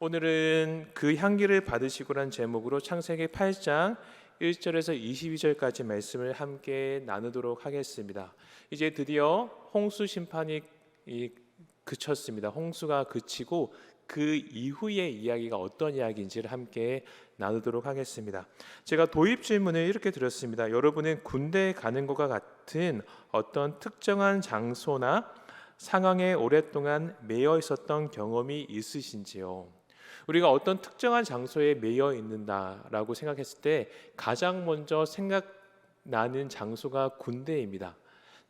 오늘은 그 향기를 받으시고란 제목으로 창세기 8장 1절에서 22절까지 말씀을 함께 나누도록 하겠습니다. 이제 드디어 홍수 심판이 그쳤습니다. 홍수가 그치고 그 이후의 이야기가 어떤 이야기인지를 함께 나누도록 하겠습니다. 제가 도입 질문을 이렇게 드렸습니다. 여러분은 군대에 가는 것과 같은 어떤 특정한 장소나 상황에 오랫동안 매여 있었던 경험이 있으신지요? 우리가 어떤 특정한 장소에 매여 있는다라고 생각했을 때 가장 먼저 생각나는 장소가 군대입니다.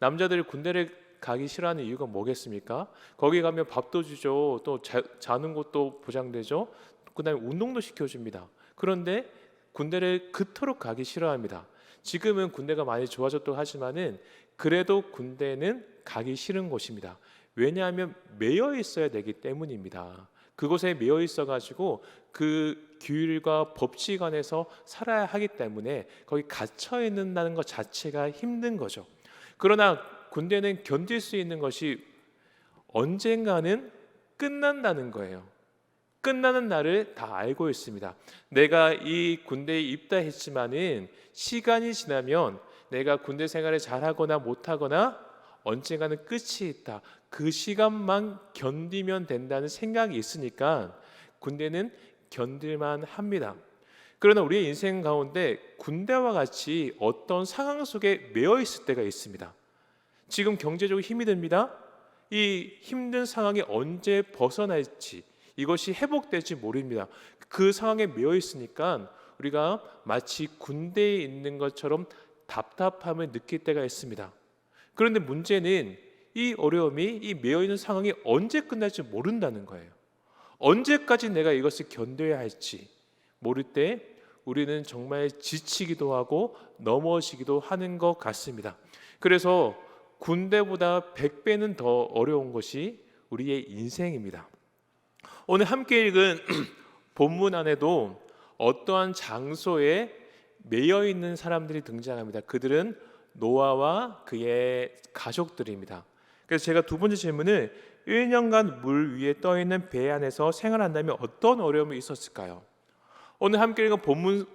남자들이 군대를 가기 싫어하는 이유가 뭐겠습니까? 거기 가면 밥도 주죠. 또 자는 곳도 보장되죠. 그다음에 운동도 시켜줍니다. 그런데 군대를 그토록 가기 싫어합니다. 지금은 군대가 많이 좋아졌다고 하지만은 그래도 군대는 가기 싫은 곳입니다. 왜냐하면 매여 있어야 되기 때문입니다. 그곳에 매여 있어가지고 그 규율과 법칙 안에서 살아야 하기 때문에 거기 갇혀 있는다는 것 자체가 힘든 거죠. 그러나 군대는 견딜 수 있는 것이 언젠가는 끝난다는 거예요. 끝나는 날을 다 알고 있습니다. 내가 이 군대에 입다했지만은 시간이 지나면 내가 군대 생활을 잘하거나 못하거나 언젠가는 끝이 있다. 그 시간만 견디면 된다는 생각이 있으니까 군대는 견딜만 합니다. 그러나 우리의 인생 가운데 군대와 같이 어떤 상황 속에 매여 있을 때가 있습니다. 지금 경제적으로 힘이 듭니다. 이 힘든 상황이 언제 벗어날지, 이것이 회복될지 모릅니다. 그 상황에 매여 있으니까 우리가 마치 군대에 있는 것처럼 답답함을 느낄 때가 있습니다. 그런데 문제는 이 어려움이, 이 매여있는 상황이 언제 끝날지 모른다는 거예요. 언제까지 내가 이것을 견뎌야 할지 모를 때 우리는 정말 지치기도 하고 넘어지기도 하는 것 같습니다. 그래서 군대보다 100배는 더 어려운 것이 우리의 인생입니다. 오늘 함께 읽은 본문 안에도 어떠한 장소에 매여있는 사람들이 등장합니다. 그들은 노아와 그의 가족들입니다. 그래서 제가 두 번째 질문을 1년간 물 위에 떠있는 배 안에서 생활한다면 어떤 어려움이 있었을까요? 오늘 함께 읽은 본문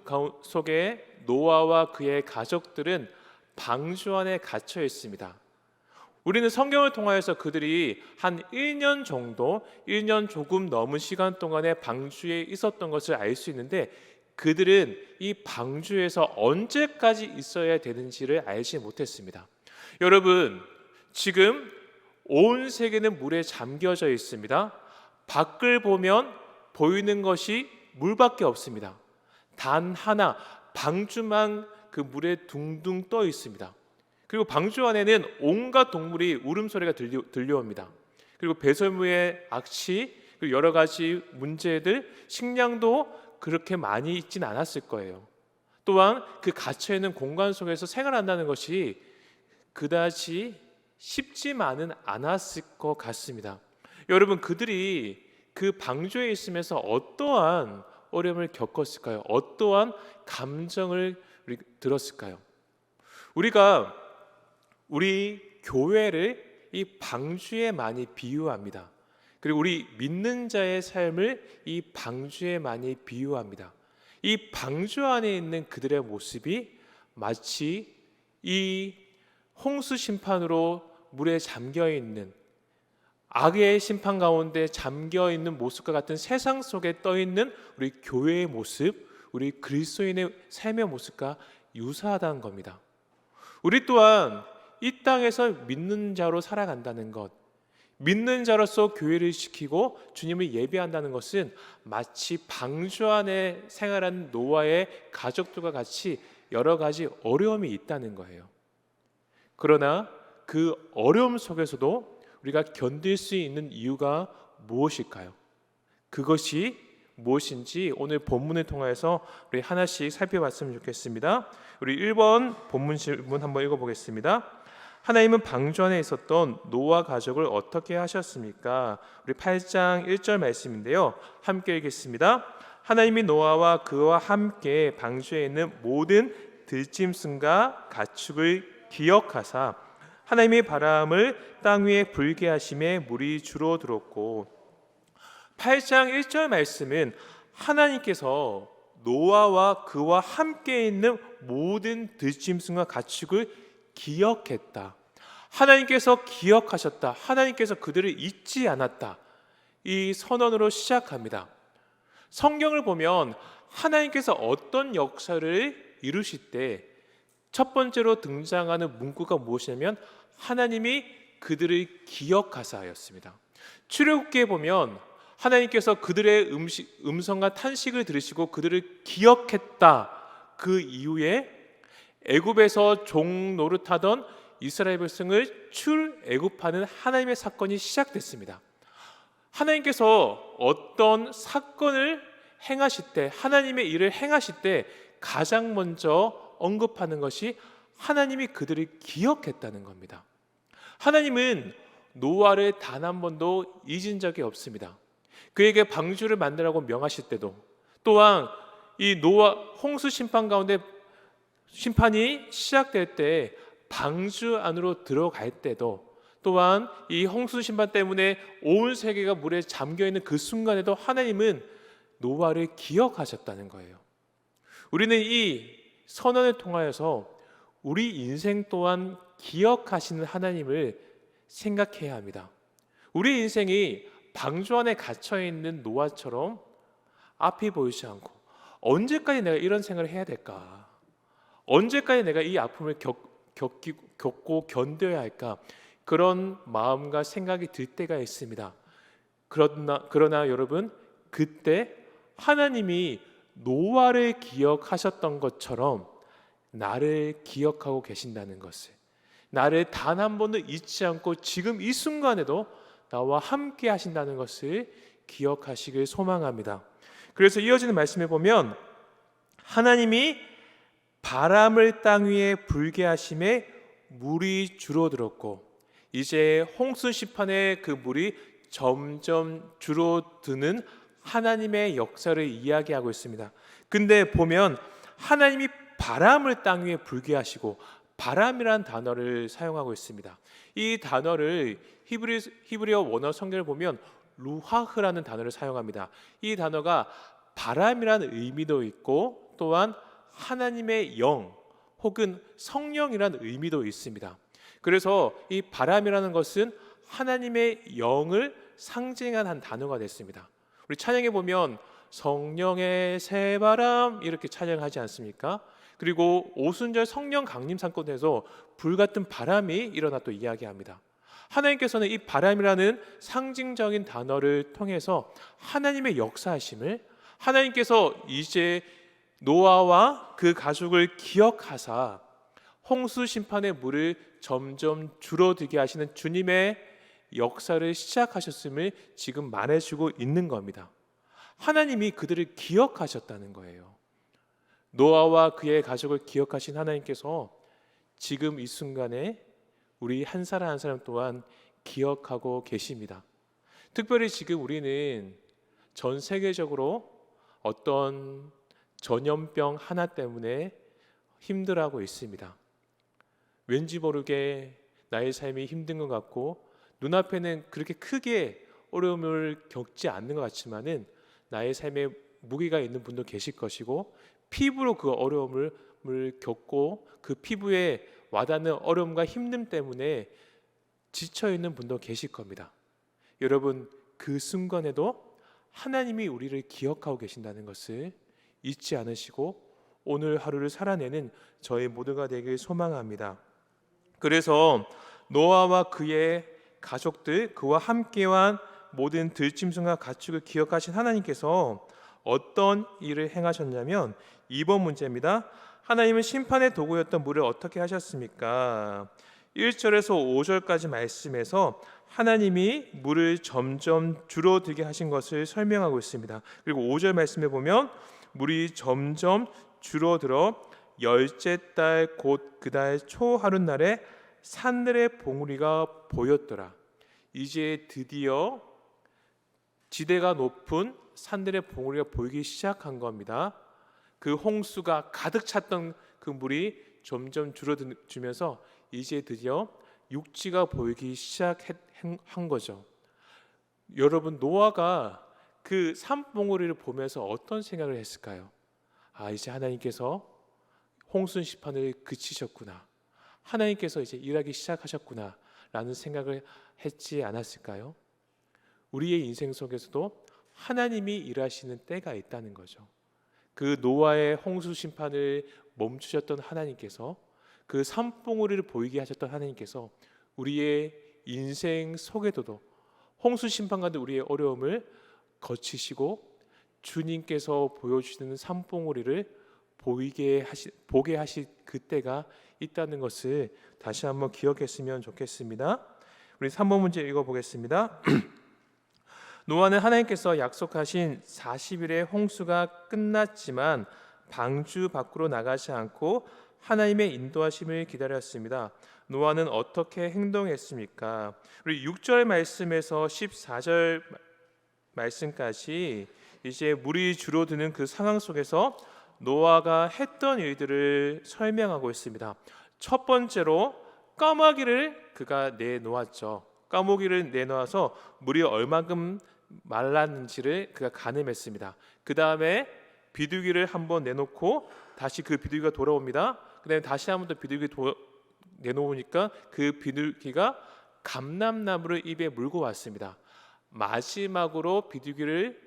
속에 노아와 그의 가족들은 방주 안에 갇혀 있습니다. 우리는 성경을 통하여서 그들이 한 1년 정도, 1년 조금 넘은 시간 동안에 방주에 있었던 것을 알 수 있는데 그들은 이 방주에서 언제까지 있어야 되는지를 알지 못했습니다. 여러분, 지금 온 세계는 물에 잠겨져 있습니다. 밖을 보면 보이는 것이 물밖에 없습니다. 단 하나, 방주만 그 물에 둥둥 떠 있습니다. 그리고 방주 안에는 온갖 동물이 울음소리가 들려옵니다. 그리고 배설물의 악취, 그리고 여러 가지 문제들, 식량도 그렇게 많이 있진 않았을 거예요. 또한 그 갇혀있는 공간 속에서 생활한다는 것이 그다지 쉽지만은 않았을 것 같습니다. 여러분, 그들이 그 방주에 있으면서 어떠한 어려움을 겪었을까요? 어떠한 감정을 들었을까요? 우리가 우리 교회를 이 방주에 많이 비유합니다. 그리고 우리 믿는 자의 삶을 이 방주에 많이 비유합니다. 이 방주 안에 있는 그들의 모습이 마치 이 홍수 심판으로 물에 잠겨 있는 악의 심판 가운데 잠겨 있는 모습과 같은 세상 속에 떠 있는 우리 교회의 모습, 우리 그리스도인의 삶의 모습과 유사하다는 겁니다. 우리 또한 이 땅에서 믿는 자로 살아간다는 것, 믿는 자로서 교회를 지키고 주님을 예배한다는 것은 마치 방주 안에 생활하는 노아의 가족들과 같이 여러 가지 어려움이 있다는 거예요. 그러나 그 어려움 속에서도 우리가 견딜 수 있는 이유가 무엇일까요? 그것이 무엇인지 오늘 본문을 통해서 우리 하나씩 살펴봤으면 좋겠습니다. 우리 1번 본문 질문 한번 읽어보겠습니다. 하나님은 방주 안에 있었던 노아 가족을 어떻게 하셨습니까? 우리 8장 1절 말씀인데요. 함께 읽겠습니다. 하나님이 노아와 그와 함께 방주에 있는 모든 들짐승과 가축을 기억하사 하나님의 바람을 땅 위에 불게 하심에 물이 주로 들었고 8장 1절 말씀은 하나님께서 노아와 그와 함께 있는 모든 들짐승과 가축을 기억했다. 하나님께서 기억하셨다. 하나님께서 그들을 잊지 않았다. 이 선언으로 시작합니다. 성경을 보면 하나님께서 어떤 역사를 이루실 때 첫 번째로 등장하는 문구가 무엇이냐면 하나님이 그들을 기억하사였습니다. 출애굽기에 보면 하나님께서 그들의 음성과 탄식을 들으시고 그들을 기억했다. 그 이후에 애굽에서 종 노릇하던 이스라엘 백성을 출애굽하는 하나님의 사건이 시작됐습니다. 하나님께서 어떤 사건을 행하실 때, 하나님의 일을 행하실 때 가장 먼저 언급하는 것이 하나님이 그들을 기억했다는 겁니다. 하나님은 노아를 단 한 번도 잊은 적이 없습니다. 그에게 방주를 만들라고 명하실 때도, 또한 이 노아 홍수 심판 가운데 심판이 시작될 때 방주 안으로 들어갈 때도, 또한 이 홍수 심판 때문에 온 세계가 물에 잠겨 있는 그 순간에도 하나님은 노아를 기억하셨다는 거예요. 우리는 이 선언을 통하여서 우리 인생 또한 기억하시는 하나님을 생각해야 합니다. 우리 인생이 방주 안에 갇혀 있는 노아처럼 앞이 보이지 않고 언제까지 내가 이런 생활을 해야 될까? 언제까지 내가 이 아픔을 겪고 견뎌야 할까? 그런 마음과 생각이 들 때가 있습니다. 그러나 여러분, 그때 하나님이 노아를 기억하셨던 것처럼 나를 기억하고 계신다는 것을, 나를 단 한 번도 잊지 않고 지금 이 순간에도 나와 함께 하신다는 것을 기억하시길 소망합니다. 그래서 이어지는 말씀에 보면 하나님이 바람을 땅 위에 불게 하심에 물이 줄어들었고, 이제 홍수 시판의 그 물이 점점 줄어드는 하나님의 역사를 이야기하고 있습니다. 근데 보면 하나님이 바람을 땅 위에 불게 하시고, 바람이란 단어를 사용하고 있습니다. 이 단어를 히브리어 원어 성경을 보면 루하흐라는 단어를 사용합니다. 이 단어가 바람이라는 의미도 있고 또한 하나님의 영 혹은 성령이라는 의미도 있습니다. 그래서 이 바람이라는 것은 하나님의 영을 상징한 단어가 됐습니다. 우리 찬양에 보면 성령의 새바람 이렇게 찬양하지 않습니까? 그리고 오순절 성령 강림 사건에서 불같은 바람이 일어나 또 이야기합니다. 하나님께서는 이 바람이라는 상징적인 단어를 통해서 하나님의 역사하심을, 하나님께서 이제 노아와 그 가족을 기억하사 홍수 심판의 물을 점점 줄어들게 하시는 주님의 역사를 시작하셨음을 지금 말해주고 있는 겁니다. 하나님이 그들을 기억하셨다는 거예요. 노아와 그의 가족을 기억하신 하나님께서 지금 이 순간에 우리 한 사람 한 사람 또한 기억하고 계십니다. 특별히 지금 우리는 전 세계적으로 어떤 전염병 하나 때문에 힘들어하고 있습니다. 왠지 모르게 나의 삶이 힘든 것 같고 눈앞에는 그렇게 크게 어려움을 겪지 않는 것 같지만은 나의 삶에 무게가 있는 분도 계실 것이고, 피부로 그 어려움을 겪고 그 피부에 와닿는 어려움과 힘듦 때문에 지쳐 있는 분도 계실 겁니다. 여러분, 그 순간에도 하나님이 우리를 기억하고 계신다는 것을 잊지 않으시고 오늘 하루를 살아내는 저희 모두가 되길 소망합니다. 그래서 노아와 그의 가족들, 그와 함께한 모든 들짐승과 가축을 기억하신 하나님께서 어떤 일을 행하셨냐면 2번 문제입니다. 하나님은 심판의 도구였던 물을 어떻게 하셨습니까? 1절에서 5절까지 말씀에서 하나님이 물을 점점 줄어들게 하신 것을 설명하고 있습니다. 그리고 5절 말씀에 보면 물이 점점 줄어들어 열째 달 곧 그 달 초 하룻날에 산들의 봉우리가 보였더라. 이제 드디어 지대가 높은 산들의 봉우리가 보이기 시작한 겁니다. 그 홍수가 가득 찼던 그 물이 점점 줄어들면서 이제 드디어 육지가 보이기 시작한 거죠. 여러분, 노아가 그 산봉우리를 보면서 어떤 생각을 했을까요? 이제 하나님께서 홍수 심판을 그치셨구나. 하나님께서 이제 일하기 시작하셨구나 라는 생각을 했지 않았을까요? 우리의 인생 속에서도 하나님이 일하시는 때가 있다는 거죠. 그 노아의 홍수 심판을 멈추셨던 하나님께서, 그 산봉우리를 보이게 하셨던 하나님께서 우리의 인생 속에도 홍수 심판 가운데 우리의 어려움을 거치시고 주님께서 보여주시는 산봉우리를 보게 하실 그때가 있다는 것을 다시 한번 기억했으면 좋겠습니다. 우리 3번 문제 읽어보겠습니다. 노아는 하나님께서 약속하신 40일의 홍수가 끝났지만 방주 밖으로 나가지 않고 하나님의 인도하심을 기다렸습니다. 노아는 어떻게 행동했습니까? 우리 6절 말씀에서 14절 말씀까지 이제 물이 줄어드는 그 상황 속에서 노아가 했던 일들을 설명하고 있습니다. 첫 번째로 까마귀를 그가 내놓았죠. 까마귀를 내놓아서 물이 얼마큼 말랐는지를 그가 가늠했습니다. 그 다음에 비둘기를 한번 내놓고 다시 그 비둘기가 돌아옵니다. 그 다음에 다시 한번 더 비둘기 내놓으니까 그 비둘기가 감람나무를 입에 물고 왔습니다. 마지막으로 비둘기를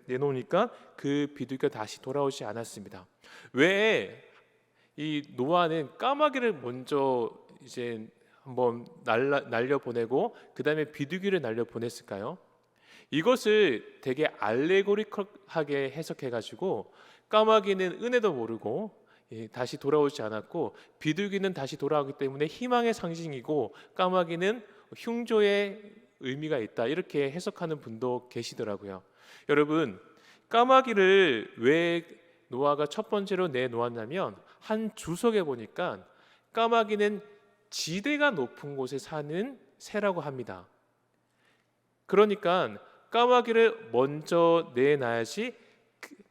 내놓으니까 그 비둘기가 다시 돌아오지 않았습니다. 왜 이 노아는 까마귀를 먼저 이제 한번 날려 보내고 그 다음에 비둘기를 날려 보냈을까요? 이것을 되게 알레고리컬하게 해석해가지고 까마귀는 은혜도 모르고 다시 돌아오지 않았고 비둘기는 다시 돌아오기 때문에 희망의 상징이고 까마귀는 흉조의 의미가 있다, 이렇게 해석하는 분도 계시더라고요. 여러분, 까마귀를 왜 노아가 첫 번째로 내놓았냐면 한 주석에 보니까 까마귀는 지대가 높은 곳에 사는 새라고 합니다. 그러니까 까마귀를 먼저 내놔야지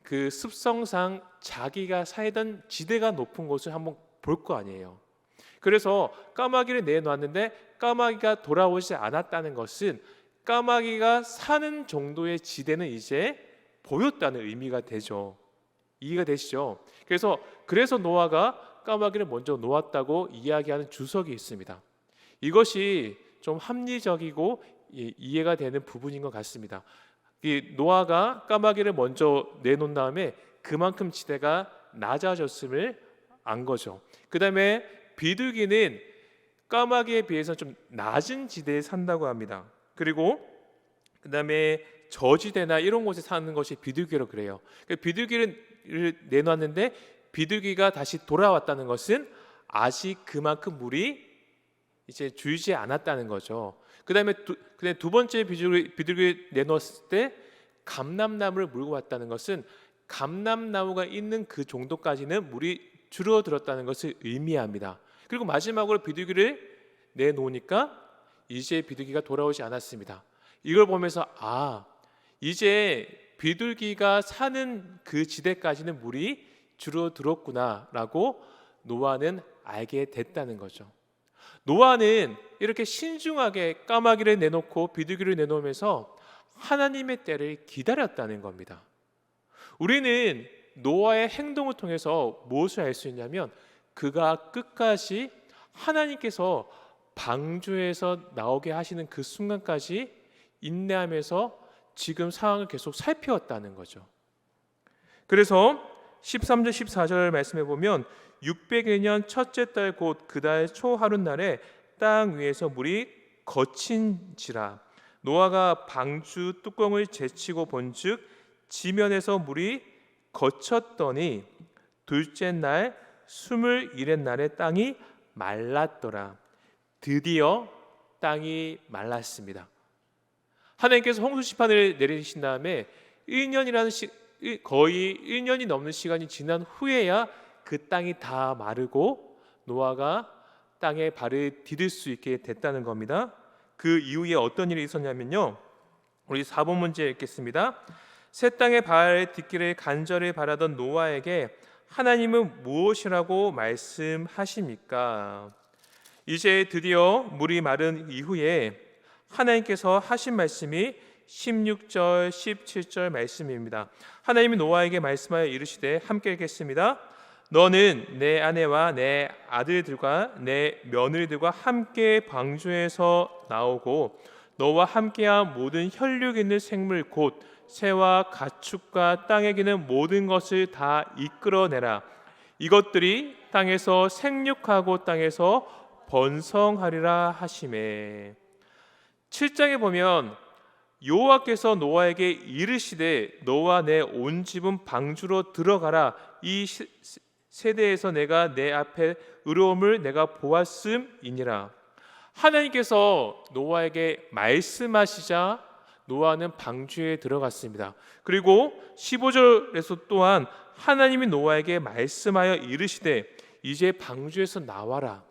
그 습성상 자기가 살던 지대가 높은 곳을 한번 볼 거 아니에요. 그래서 까마귀를 내놨는데 까마귀가 돌아오지 않았다는 것은 까마귀가 사는 정도의 지대는 이제 보였다는 의미가 되죠. 이해가 되시죠? 그래서 노아가 까마귀를 먼저 놓았다고 이야기하는 주석이 있습니다. 이것이 좀 합리적이고 이해가 되는 부분인 것 같습니다. 이 노아가 까마귀를 먼저 내놓은 다음에 그만큼 지대가 낮아졌음을 안 거죠. 그 다음에 비둘기는 까마귀에 비해서 좀 낮은 지대에 산다고 합니다. 그리고 그 다음에 저지대나 이런 곳에 사는 것이 비둘기로 그래요. 비둘기를 내놨는데 비둘기가 다시 돌아왔다는 것은 아직 그만큼 물이 이제 줄지 않았다는 거죠. 그다음에 두 번째 비둘기 내놓았을 때 감람나무를 물고 왔다는 것은 감람나무가 있는 그 정도까지는 물이 줄어들었다는 것을 의미합니다. 그리고 마지막으로 비둘기를 내놓으니까 이제 비둘기가 돌아오지 않았습니다. 이걸 보면서 이제 비둘기가 사는 그 지대까지는 물이 줄어들었구나라고 노아는 알게 됐다는 거죠. 노아는 이렇게 신중하게 까마귀를 내놓고 비둘기를 내놓으면서 하나님의 때를 기다렸다는 겁니다. 우리는 노아의 행동을 통해서 무엇을 알 수 있냐면 그가 끝까지 하나님께서 방주에서 나오게 하시는 그 순간까지 인내하면서 지금 상황을 계속 살펴왔다는 거죠. 그래서 13절 14절 말씀해 보면 600여 첫째 달 곧 그달 초 하룻날에 땅 위에서 물이 거친지라 노아가 방주 뚜껑을 제치고 본즉 지면에서 물이 거쳤더니 둘째 날 21의 날에 땅이 말랐더라. 드디어 땅이 말랐습니다. 하나님께서 홍수 심판을 내리신 다음에 1년이라는 거의 1년이 넘는 시간이 지난 후에야 그 땅이 다 마르고 노아가 땅에 발을 디딜 수 있게 됐다는 겁니다. 그 이후에 어떤 일이 있었냐면요, 우리 4번 문제 읽겠습니다. 새 땅에 발 딛기를 간절히 바라던 노아에게 하나님은 무엇이라고 말씀하십니까? 이제 드디어 물이 마른 이후에 하나님께서 하신 말씀이 16절, 17절 말씀입니다. 하나님이 노아에게 말씀하여 이르시되, 함께 읽겠습니다. 너는 내 아내와 내 아들들과 내 며느리들과 함께 방주에서 나오고 너와 함께한 모든 혈육 있는 생물 곧 새와 가축과 땅에 기는 모든 것을 다 이끌어내라. 이것들이 땅에서 생육하고 땅에서 번성하리라 하시매. 7장에 보면 여호와께서 노아에게 이르시되 너와 내 온 집은 방주로 들어가라. 이 세대에서 내가 내 앞에 의로움을 내가 보았음이니라. 하나님께서 노아에게 말씀하시자 노아는 방주에 들어갔습니다. 그리고 15절에서 또한 하나님이 노아에게 말씀하여 이르시되 이제 방주에서 나와라.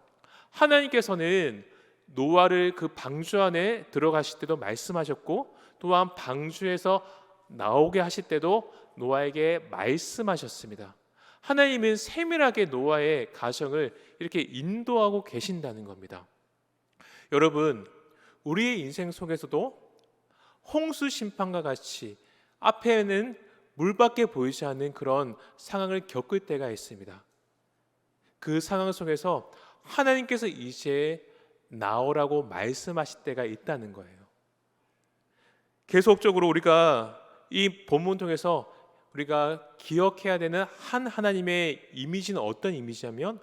하나님께서는 노아를 그 방주 안에 들어가실 때도 말씀하셨고 또한 방주에서 나오게 하실 때도 노아에게 말씀하셨습니다. 하나님은 세밀하게 노아의 가정을 이렇게 인도하고 계신다는 겁니다. 여러분, 우리의 인생 속에서도 홍수 심판과 같이 앞에는 물밖에 보이지 않는 그런 상황을 겪을 때가 있습니다. 그 상황 속에서 하나님께서 이제 나오라고 말씀하실 때가 있다는 거예요. 계속적으로 우리가 이 본문 통해서 우리가 기억해야 되는 한 하나님의 이미지는 어떤 이미지냐면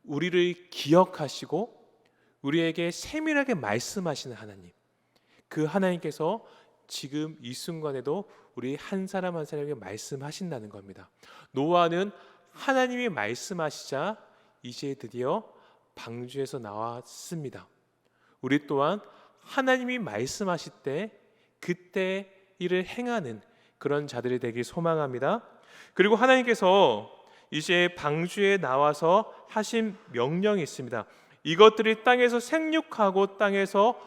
우리를 기억하시고 우리에게 세밀하게 말씀하시는 하나님, 그 하나님께서 지금 이 순간에도 우리 한 사람 한 사람에게 말씀하신다는 겁니다. 노아는 하나님이 말씀하시자 이제 드디어 방주에서 나왔습니다. 우리 또한 하나님이 말씀하실 때 그때 일을 행하는 그런 자들이 되길 소망합니다. 그리고 하나님께서 이제 방주에 나와서 하신 명령이 있습니다. 이것들이 땅에서 생육하고 땅에서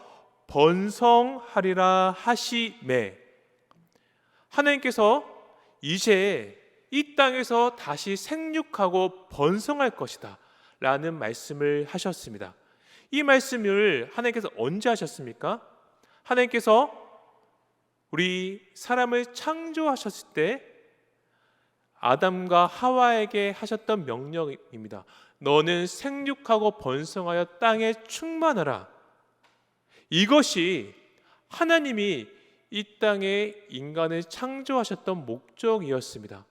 번성하리라 하시매. 하나님께서 이제 이 땅에서 다시 생육하고 번성할 것이다 라는 말씀을 하셨습니다. 이 말씀을 하나님께서 언제 하셨습니까? 하나님께서 우리 사람을 창조하셨을 때 아담과 하와에게 하셨던 명령입니다. 너는 생육하고 번성하여 땅에 충만하라. 이것이 하나님이 이 땅에 인간을 창조하셨던 목적이었습니다.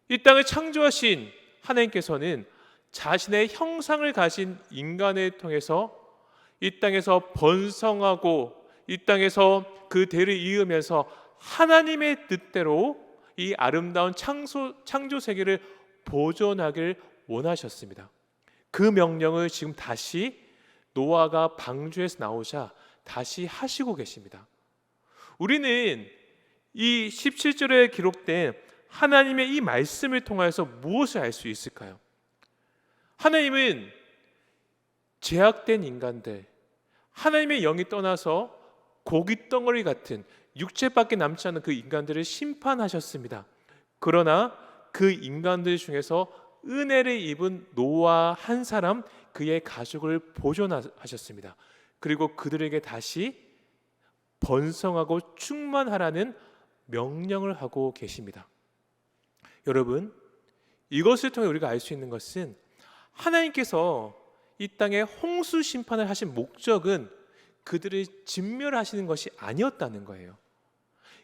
이 땅을 창조하신 하나님께서는 자신의 형상을 가진 인간을 통해서 이 땅에서 번성하고 이 땅에서 그 대를 이으면서 하나님의 뜻대로 이 아름다운 창조 세계를 보존하길 원하셨습니다. 그 명령을 지금 다시 노아가 방주에서 나오자 다시 하시고 계십니다. 우리는 이 17절에 기록된 하나님의 이 말씀을 통해서 무엇을 알 수 있을까요? 하나님은 죄악된 인간들, 하나님의 영이 떠나서 고깃덩어리 같은 육체밖에 남지 않은 그 인간들을 심판하셨습니다. 그러나 그 인간들 중에서 은혜를 입은 노아 한 사람, 그의 가족을 보존하셨습니다. 그리고 그들에게 다시 번성하고 충만하라는 명령을 하고 계십니다. 여러분, 이것을 통해 우리가 알 수 있는 것은 하나님께서 이 땅에 홍수 심판을 하신 목적은 그들을 진멸하시는 것이 아니었다는 거예요.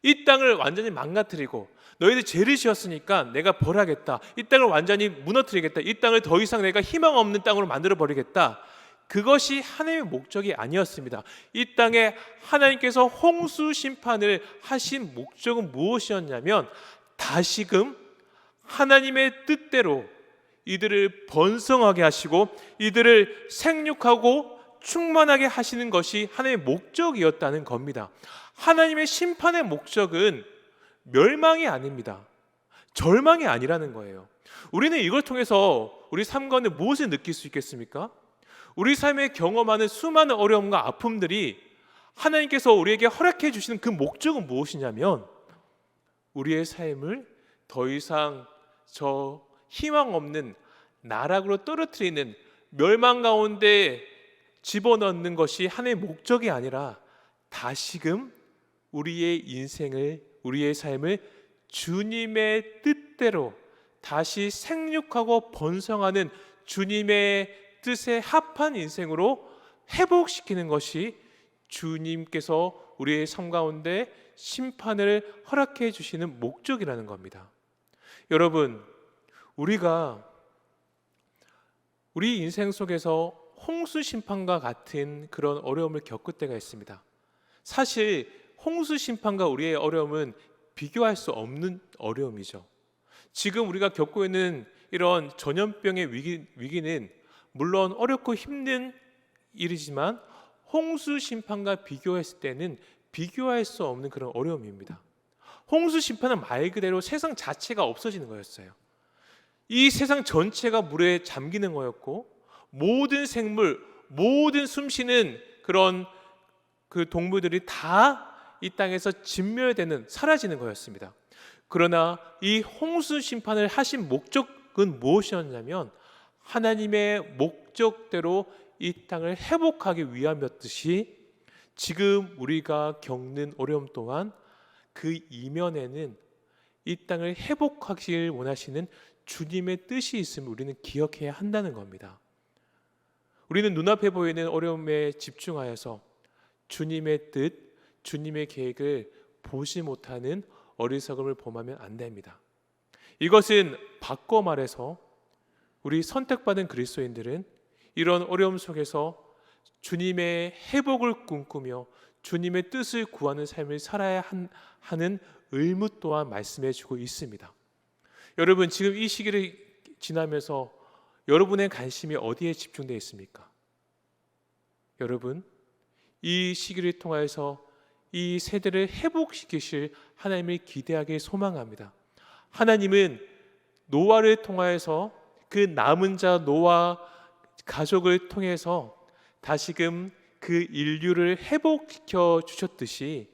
이 땅을 완전히 망가뜨리고 너희들 죄를 지었으니까 내가 벌하겠다, 이 땅을 완전히 무너뜨리겠다, 이 땅을 더 이상 내가 희망 없는 땅으로 만들어 버리겠다, 그것이 하나님의 목적이 아니었습니다. 이 땅에 하나님께서 홍수 심판을 하신 목적은 무엇이었냐면 다시금 하나님의 뜻대로 이들을 번성하게 하시고 이들을 생육하고 충만하게 하시는 것이 하나님의 목적이었다는 겁니다. 하나님의 심판의 목적은 멸망이 아닙니다. 절망이 아니라는 거예요. 우리는 이걸 통해서 우리 삶 가운데 무엇을 느낄 수 있겠습니까? 우리 삶에 경험하는 수많은 어려움과 아픔들이 하나님께서 우리에게 허락해 주시는 그 목적은 무엇이냐면 우리의 삶을 더 이상 저 희망 없는 나락으로 떨어뜨리는 멸망 가운데 집어넣는 것이 하나님의 목적이 아니라 다시금 우리의 인생을, 우리의 삶을 주님의 뜻대로 다시 생육하고 번성하는 주님의 뜻에 합한 인생으로 회복시키는 것이 주님께서 우리의 삶 가운데 심판을 허락해 주시는 목적이라는 겁니다. 여러분, 우리가 우리 인생 속에서 홍수 심판과 같은 그런 어려움을 겪을 때가 있습니다. 사실 홍수 심판과 우리의 어려움은 비교할 수 없는 어려움이죠. 지금 우리가 겪고 있는 이런 전염병의 위기는 물론 어렵고 힘든 일이지만 홍수 심판과 비교했을 때는 비교할 수 없는 그런 어려움입니다. 홍수 심판은 말 그대로 세상 자체가 없어지는 거였어요. 이 세상 전체가 물에 잠기는 거였고, 모든 생물, 모든 숨쉬는 그런 그 동물들이 다 이 땅에서 진멸되는, 사라지는 거였습니다. 그러나 이 홍수 심판을 하신 목적은 무엇이었냐면 하나님의 목적대로 이 땅을 회복하기 위함이었듯이, 지금 우리가 겪는 어려움 또한 그 이면에는 이 땅을 회복하길 원하시는 주님의 뜻이 있음을 우리는 기억해야 한다는 겁니다. 우리는 눈앞에 보이는 어려움에 집중하여서 주님의 뜻, 주님의 계획을 보지 못하는 어리석음을 범하면 안 됩니다. 이것은 바꿔 말해서 우리 선택받은 그리스도인들은 이런 어려움 속에서 주님의 회복을 꿈꾸며 주님의 뜻을 구하는 삶을 살아야 하는 의무 또한 말씀해 주고 있습니다. 여러분, 지금 이 시기를 지나면서 여러분의 관심이 어디에 집중되어 있습니까? 여러분, 이 시기를 통하여서 이 세대를 회복시키실 하나님을 기대하기 소망합니다. 하나님은 노아를 통하여서 그 남은 자 노아 가족을 통해서 다시금 그 인류를 회복시켜 주셨듯이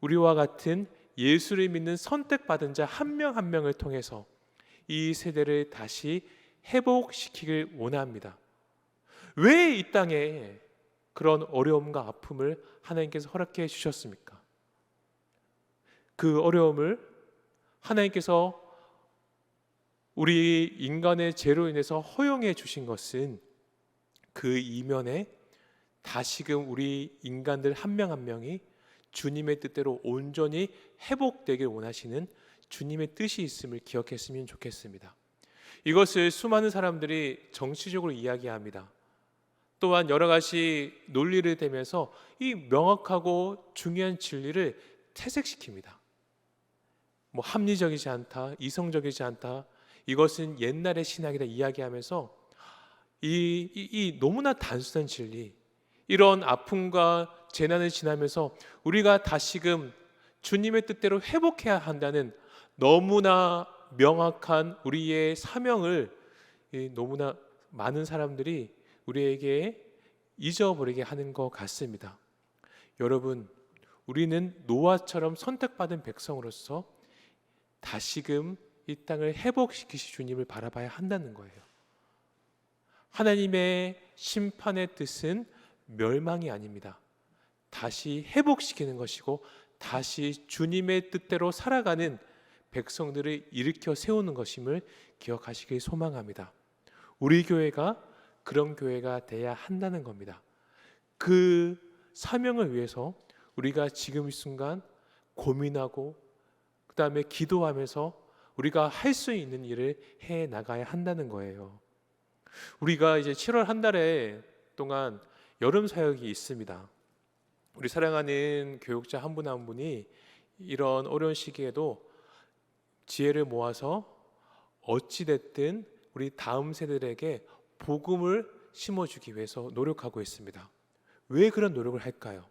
우리와 같은 예수를 믿는 선택받은 자 한 명 한 명을 통해서 이 세대를 다시 회복시키길 원합니다. 왜 이 땅에 그런 어려움과 아픔을 하나님께서 허락해 주셨습니까? 그 어려움을 하나님께서 우리 인간의 죄로 인해서 허용해 주신 것은 그 이면에 다시금 우리 인간들 한 명 한 명이 주님의 뜻대로 온전히 회복되길 원하시는 주님의 뜻이 있음을 기억했으면 좋겠습니다. 이것을 수많은 사람들이 정치적으로 이야기합니다. 또한 여러 가지 논리를 대면서 이 명확하고 중요한 진리를 퇴색시킵니다. 합리적이지 않다, 이성적이지 않다, 이것은 옛날의 신학이다 이야기하면서 이 너무나 단순한 진리, 이런 아픔과 재난을 지나면서 우리가 다시금 주님의 뜻대로 회복해야 한다는 너무나 명확한 우리의 사명을 너무나 많은 사람들이 우리에게 잊어버리게 하는 것 같습니다. 여러분, 우리는 노아처럼 선택받은 백성으로서 다시금 이 땅을 회복시키시 주님을 바라봐야 한다는 거예요. 하나님의 심판의 뜻은 멸망이 아닙니다. 다시 회복시키는 것이고 다시 주님의 뜻대로 살아가는 백성들을 일으켜 세우는 것임을 기억하시길 소망합니다. 우리 교회가 그런 교회가 돼야 한다는 겁니다. 그 사명을 위해서 우리가 지금 이 순간 고민하고 그 다음에 기도하면서 우리가 할 수 있는 일을 해 나가야 한다는 거예요. 우리가 이제 7월 한 달에 동안 여름 사역이 있습니다. 우리 사랑하는 교육자 한 분 한 분이 이런 어려운 시기에도 지혜를 모아서 어찌됐든 우리 다음 세대들에게 복음을 심어주기 위해서 노력하고 있습니다. 왜 그런 노력을 할까요?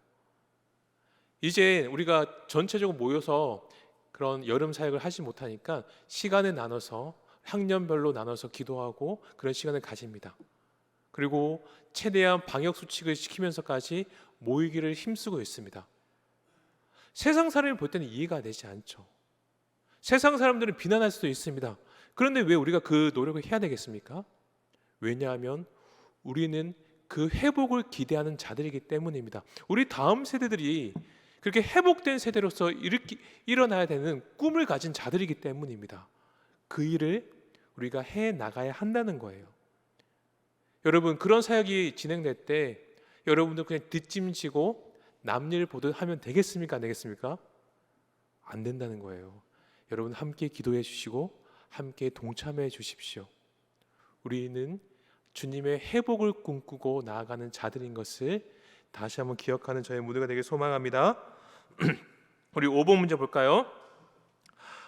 이제 우리가 전체적으로 모여서 그런 여름 사역을 하지 못하니까 시간을 나눠서 학년별로 나눠서 기도하고 그런 시간을 가집니다. 그리고 최대한 방역 수칙을 지키면서까지 모이기를 힘쓰고 있습니다. 세상 사람이 볼 때는 이해가 되지 않죠. 세상 사람들은 비난할 수도 있습니다. 그런데 왜 우리가 그 노력을 해야 되겠습니까? 왜냐하면 우리는 그 회복을 기대하는 자들이기 때문입니다. 우리 다음 세대들이 그렇게 회복된 세대로서 일어나야 되는 꿈을 가진 자들이기 때문입니다. 그 일을 우리가 해 나가야 한다는 거예요. 여러분, 그런 사역이 진행될 때 여러분들 그냥 뒷짐지고 남일 보듯 하면 되겠습니까? 안 되겠습니까? 안 된다는 거예요. 여러분, 함께 기도해 주시고 함께 동참해 주십시오. 우리는 주님의 회복을 꿈꾸고 나아가는 자들인 것을 다시 한번 기억하는 저의 모두가 되길 소망합니다. 우리 5번 문제 볼까요?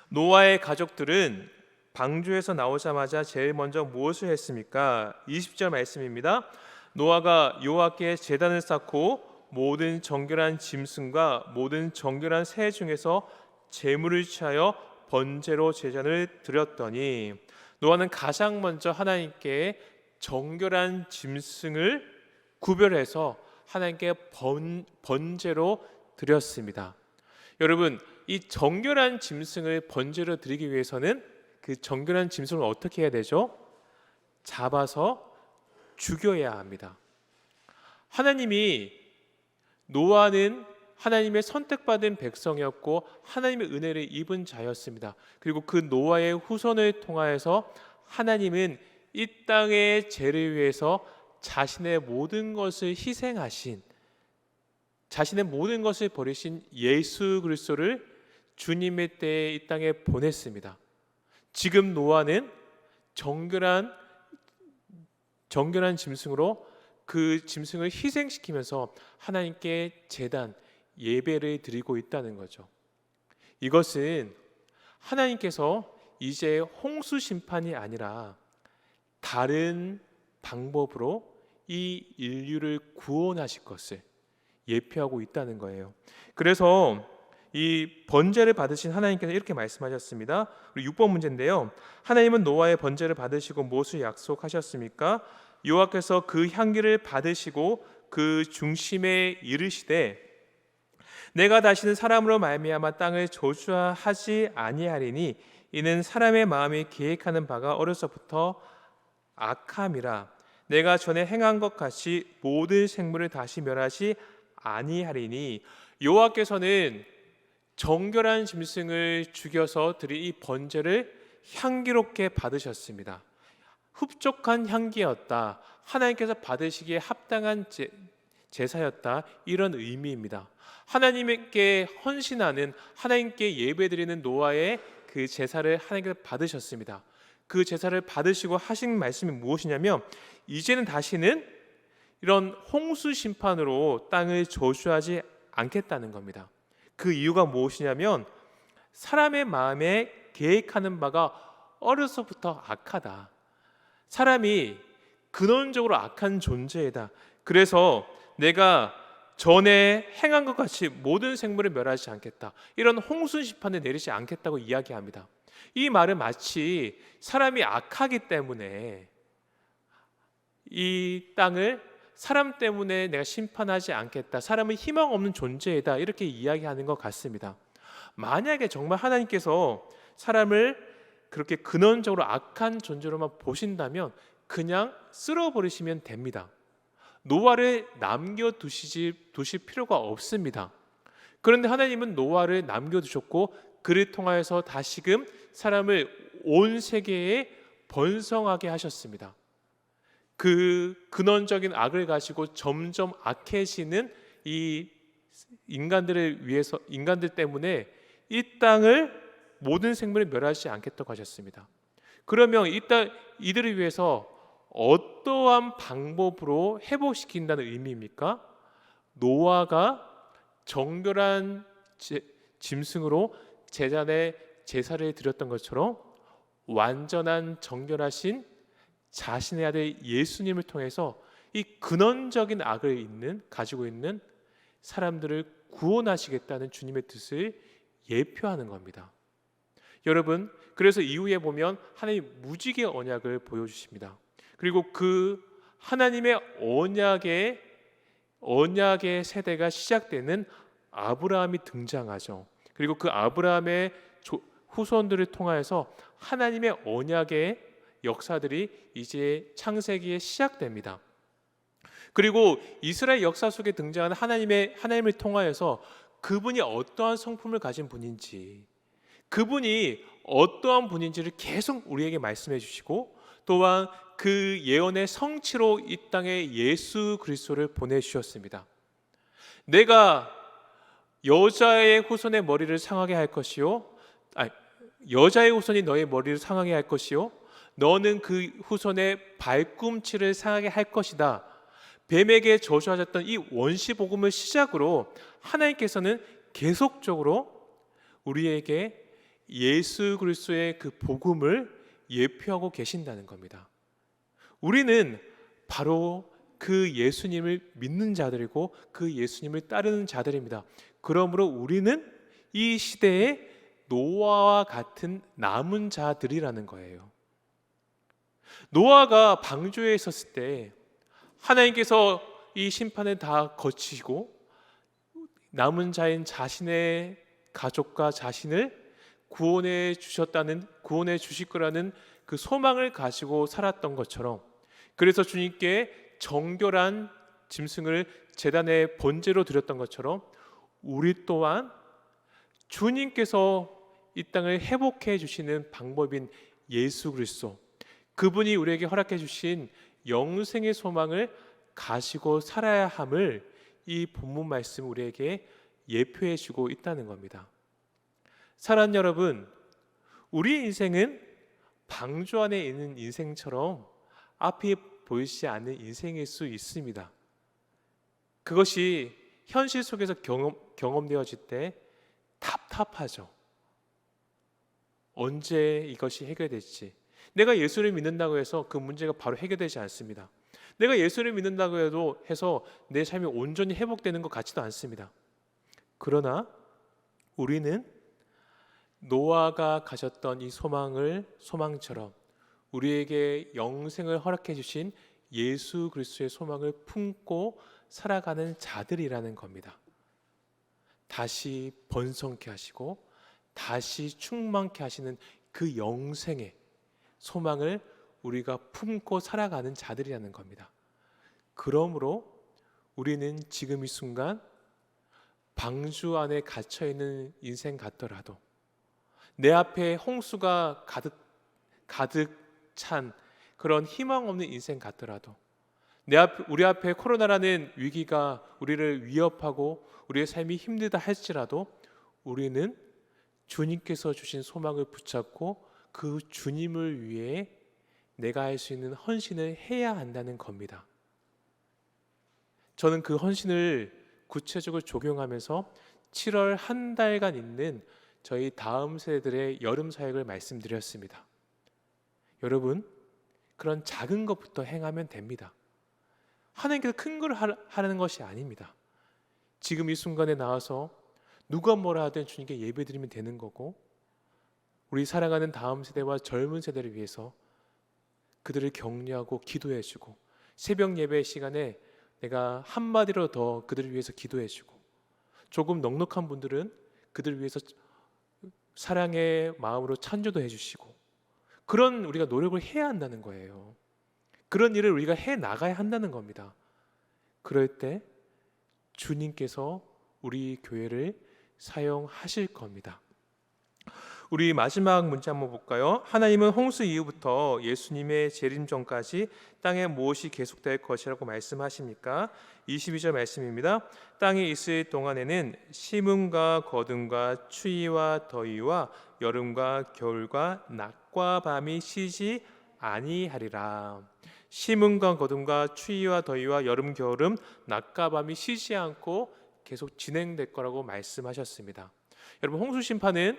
노아의 가족들은 방주에서 나오자마자 제일 먼저 무엇을 했습니까? 20절 말씀입니다. 노아가 여호와께 제단을 쌓고 모든 정결한 짐승과 모든 정결한 새 중에서 제물을 취하여 번제로 제단을 드렸더니, 노아는 가장 먼저 하나님께 정결한 짐승을 구별해서 하나님께 번제로 드렸습니다. 여러분, 이 정결한 짐승을 번제로 드리기 위해서는 그 정결한 짐승을 어떻게 해야 되죠? 잡아서 죽여야 합니다. 노아는 하나님의 선택받은 백성이었고 하나님의 은혜를 입은 자였습니다. 그리고 그 노아의 후손을 통하여서 하나님은 이 땅의 죄를 위해서 자신의 모든 것을 희생하신, 자신의 모든 것을 버리신 예수 그리스도를 주님의 때에 이 땅에 보냈습니다. 지금 노아는 정결한 짐승으로 그 짐승을 희생시키면서 하나님께 제단, 예배를 드리고 있다는 거죠. 이것은 하나님께서 이제 홍수 심판이 아니라 다른 방법으로 이 인류를 구원하실 것을 예표하고 있다는 거예요. 그래서 이 번제를 받으신 하나님께서 이렇게 말씀하셨습니다. 우리 6번 문제인데요. 하나님은 노아의 번제를 받으시고 무엇을 약속하셨습니까? 여호와께서 그 향기를 받으시고 그 중심에 이르시되 내가 다시는 사람으로 말미암아 땅을 저주하지 아니하리니 이는 사람의 마음이 계획하는 바가 어려서부터 악함이라. 내가 전에 행한 것 같이 모든 생물을 다시 멸하지 아니하리니. 여호와께서는 정결한 짐승을 죽여서 드린 이 번제를 향기롭게 받으셨습니다. 흡족한 향기였다. 하나님께서 받으시기에 합당한 제사였다. 이런 의미입니다. 하나님께 헌신하는, 하나님께 예배드리는 노아의 그 제사를 하나님께서 받으셨습니다. 그 제사를 받으시고 하신 말씀이 무엇이냐면, 이제는 다시는 이런 홍수 심판으로 땅을 저주하지 않겠다는 겁니다. 그 이유가 무엇이냐면, 사람의 마음에 계획하는 바가 어려서부터 악하다. 사람이 근원적으로 악한 존재이다. 그래서 내가 전에 행한 것 같이 모든 생물을 멸하지 않겠다. 이런 홍수 심판을 내리지 않겠다고 이야기합니다. 이 말은 마치 사람이 악하기 때문에 이 땅을 사람 때문에 내가 심판하지 않겠다. 사람은 희망 없는 존재이다. 이렇게 이야기하는 것 같습니다. 만약에 정말 하나님께서 사람을 그렇게 근원적으로 악한 존재로만 보신다면 그냥 쓸어버리시면 됩니다. 노아를 두실 필요가 없습니다. 그런데 하나님은 노아를 남겨두셨고 그를 통하여서 다시금 사람을 온 세계에 번성하게 하셨습니다. 그 근원적인 악을 가지고 점점 악해지는 이 인간들 때문에 이 땅을 모든 생물을 멸하지 않겠다고 하셨습니다. 그러면 이들을 위해서 어떠한 방법으로 회복시킨다는 의미입니까? 노아가 정결한 짐승으로 제사를 드렸던 것처럼 완전한 정결하신 자신의 아들 예수님을 통해서 이 근원적인 악을 가지고 있는 사람들을 구원하시겠다는 주님의 뜻을 예표하는 겁니다. 여러분, 그래서 이후에 보면 하나님 무지개 언약을 보여주십니다. 그리고 그 하나님의 언약의 세대가 시작되는 아브라함이 등장하죠. 그리고 그 아브라함의 후손들을 통하여서 하나님의 언약의 역사들이 이제 창세기에 시작됩니다. 그리고 이스라엘 역사 속에 등장하는 하나님을 통하여서 그분이 어떠한 성품을 가진 분인지, 그분이 어떠한 분인지를 계속 우리에게 말씀해 주시고, 또한 그 예언의 성취로 이 땅에 예수 그리스도를 보내주셨습니다. 내가 여자의 후손의 머리를 상하게 할 것이요, 아니, 여자의 후손이 너의 머리를 상하게 할 것이요, 너는 그 후손의 발꿈치를 상하게 할 것이다. 뱀에게 저주하셨던 이 원시 복음을 시작으로 하나님께서는 계속적으로 우리에게 예수 그리스도의 그 복음을 예표하고 계신다는 겁니다. 우리는 바로 그 예수님을 믿는 자들이고 그 예수님을 따르는 자들입니다. 그러므로 우리는 이 시대의 노아와 같은 남은 자들이라는 거예요. 노아가 방주에 있었을 때 하나님께서 이 심판을 다 거치고 남은 자인 자신의 가족과 자신을 구원해 주실 거라는 그 소망을 가지고 살았던 것처럼, 그래서 주님께 정결한 짐승을 제단의 번제로 드렸던 것처럼 우리 또한 주님께서 이 땅을 회복해 주시는 방법인 예수 그리스도, 그분이 우리에게 허락해 주신 영생의 소망을 가지고 살아야 함을 이 본문 말씀 우리에게 예표해 주고 있다는 겁니다. 사랑하는 여러분, 우리 인생은 방주 안에 있는 인생처럼 앞이 보이지 않는 인생일 수 있습니다. 그것이 현실 속에서 경험되어질 때 답답하죠. 언제 이것이 해결될지. 내가 예수를 믿는다고 해서 그 문제가 바로 해결되지 않습니다. 내가 예수를 믿는다고 해서 내 삶이 온전히 회복되는 것 같지도 않습니다. 그러나 우리는 노아가 가졌던 이 소망처럼 우리에게 영생을 허락해 주신 예수 그리스도의 소망을 품고 살아가는 자들이라는 겁니다. 다시 번성케 하시고 다시 충만케 하시는 그 영생의 소망을 우리가 품고 살아가는 자들이라는 겁니다. 그러므로 우리는 지금 이 순간 방주 안에 갇혀있는 인생 같더라도, 내 앞에 홍수가 가득 찬 그런 희망 없는 인생 같더라도, 우리 앞에 코로나라는 위기가 우리를 위협하고 우리의 삶이 힘들다 할지라도 우리는 주님께서 주신 소망을 붙잡고 그 주님을 위해 내가 할 수 있는 헌신을 해야 한다는 겁니다. 저는 그 헌신을 구체적으로 적용하면서 7월 한 달간 있는 저희 다음 세대들의 여름 사역을 말씀드렸습니다. 여러분, 그런 작은 것부터 행하면 됩니다. 하나님께서 큰 걸 하라는 것이 아닙니다. 지금 이 순간에 나와서 누가 뭐라 하든 주님께 예배드리면 되는 거고, 우리 사랑하는 다음 세대와 젊은 세대를 위해서 그들을 격려하고 기도해주고, 새벽 예배 시간에 내가 한마디로 더 그들을 위해서 기도해주고, 조금 넉넉한 분들은 그들을 위해서 사랑의 마음으로 찬조도 해주시고, 그런 우리가 노력을 해야 한다는 거예요. 그런 일을 우리가 해 나가야 한다는 겁니다. 그럴 때 주님께서 우리 교회를 사용하실 겁니다. 우리 마지막 문제 한번 볼까요? 하나님은 홍수 이후부터 예수님의 재림 전까지 땅에 무엇이 계속될 것이라고 말씀하십니까? 22절 말씀입니다. 땅에 있을 동안에는 심음과 거둠과 추위와 더위와 여름과 겨울과 낮과 밤이 쉬지 아니하리라. 심음과 거둠과 추위와 더위와 여름 겨울은 낮과 밤이 쉬지 않고 계속 진행될 거라고 말씀하셨습니다. 여러분, 홍수 심판은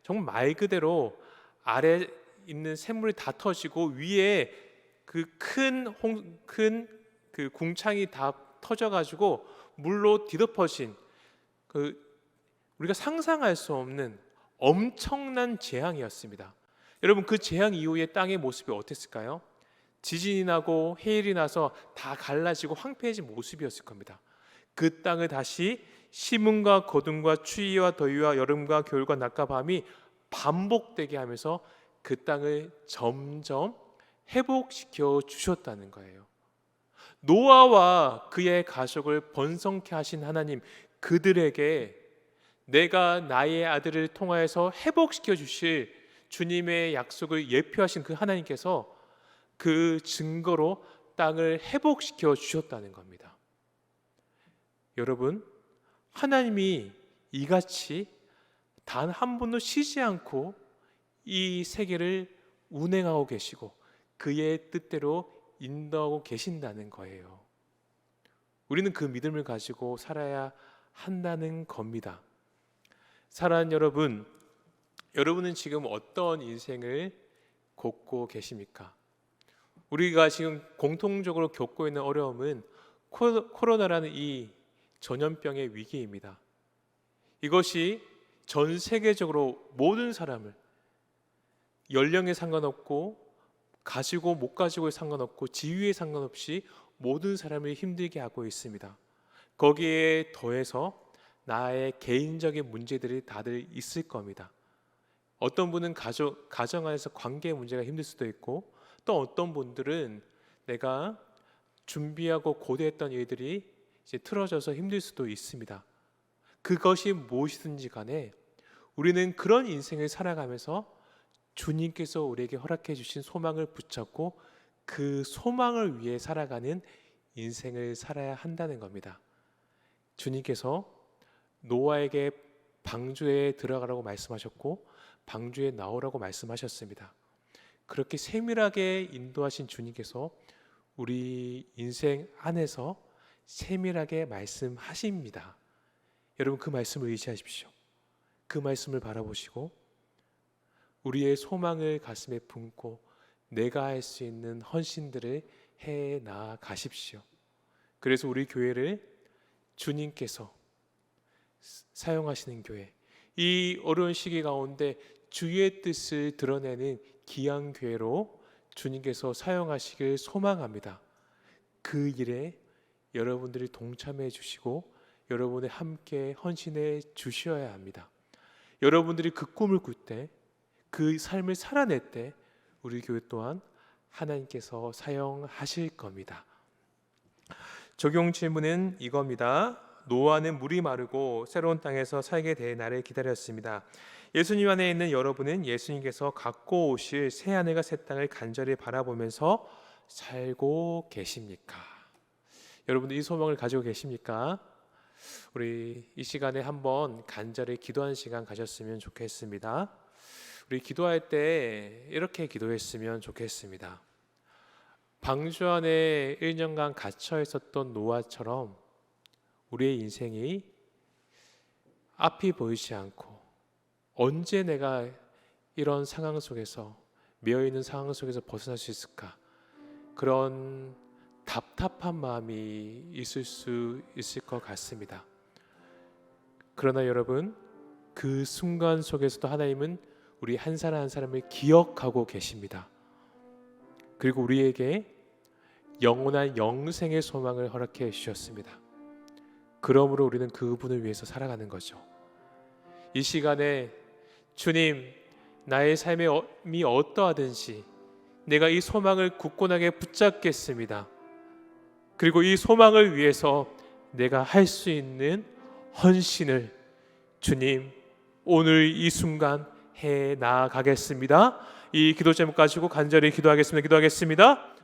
정말 말 그대로 아래 있는 샘물이 다 터지고 위에 그 큰 궁창이 다 터져가지고 물로 뒤덮어진 우리가 상상할 수 없는 엄청난 재앙이었습니다. 여러분, 그 재앙 이후에 땅의 모습이 어땠을까요? 지진이 나고 해일이 나서 다 갈라지고 황폐해진 모습이었을 겁니다. 그 땅을 다시 심음과 거둠과 추위와 더위와 여름과 겨울과 낮과 밤이 반복되게 하면서 그 땅을 점점 회복시켜 주셨다는 거예요. 노아와 그의 가족을 번성케 하신 하나님, 그들에게 내가 나의 아들을 통하여서 회복시켜 주실 주님의 약속을 예표하신 그 하나님께서 그 증거로 땅을 회복시켜 주셨다는 겁니다. 여러분, 하나님이 이같이 단 한 번도 쉬지 않고 이 세계를 운행하고 계시고 그의 뜻대로 인도하고 계신다는 거예요. 우리는 그 믿음을 가지고 살아야 한다는 겁니다. 사랑하는 여러분, 여러분은 지금 어떤 인생을 겪고 계십니까? 우리가 지금 공통적으로 겪고 있는 어려움은 코로나라는 이 전염병의 위기입니다. 이것이 전 세계적으로 모든 사람을 연령에 상관없고 가지고 못 가지고에 상관없고 지위에 상관없이 모든 사람을 힘들게 하고 있습니다. 거기에 더해서 나의 개인적인 문제들이 다들 있을 겁니다. 어떤 분은 가정 안에서 관계 문제가 힘들 수도 있고, 또 어떤 분들은 내가 준비하고 고대했던 일들이 이제 틀어져서 힘들 수도 있습니다. 그것이 무엇이든지 간에 우리는 그런 인생을 살아가면서 주님께서 우리에게 허락해 주신 소망을 붙잡고 그 소망을 위해 살아가는 인생을 살아야 한다는 겁니다. 주님께서 노아에게 방주에 들어가라고 말씀하셨고 방주에 나오라고 말씀하셨습니다. 그렇게 세밀하게 인도하신 주님께서 우리 인생 안에서 세밀하게 말씀하십니다. 여러분, 그 말씀을 의지하십시오. 그 말씀을 바라보시고 우리의 소망을 가슴에 품고 내가 할 수 있는 헌신들을 해 나가십시오. 그래서 우리 교회를 주님께서 사용하시는 교회, 이 어려운 시기 가운데 주의 뜻을 드러내는 귀한 교회로 주님께서 사용하시길 소망합니다. 그 일에 여러분들이 동참해 주시고 여러분이 함께 헌신해 주셔야 합니다. 여러분들이 그 꿈을 꿀 때, 그 삶을 살아낼 때 우리 교회 또한 하나님께서 사용하실 겁니다. 적용 질문은 이겁니다. 노아는 물이 마르고 새로운 땅에서 살게 될 날을 기다렸습니다. 예수님 안에 있는 여러분은 예수님께서 갖고 오실 새 하늘과 새 땅을 간절히 바라보면서 살고 계십니까? 여러분들 이 소망을 가지고 계십니까? 우리 이 시간에 한번 간절히 기도하는 시간 가졌으면 좋겠습니다. 우리 기도할 때 이렇게 기도했으면 좋겠습니다. 방주 안에 1년간 갇혀 있었던 노아처럼 우리의 인생이 앞이 보이지 않고 언제 내가 이런 상황 속에서 매여있는 상황 속에서 벗어날 수 있을까? 그런 답답한 마음이 있을 수 있을 것 같습니다. 그러나 여러분, 그 순간 속에서도 하나님은 우리 한 사람 한 사람을 기억하고 계십니다. 그리고 우리에게 영원한 영생의 소망을 허락해 주셨습니다. 그러므로 우리는 그분을 위해서 살아가는 거죠. 이 시간에 주님, 나의 삶이 어떠하든지 내가 이 소망을 굳건하게 붙잡겠습니다. 그리고 이 소망을 위해서 내가 할 수 있는 헌신을 주님, 오늘 이 순간 해 나가겠습니다. 이 기도 제목 가지고 간절히 기도하겠습니다.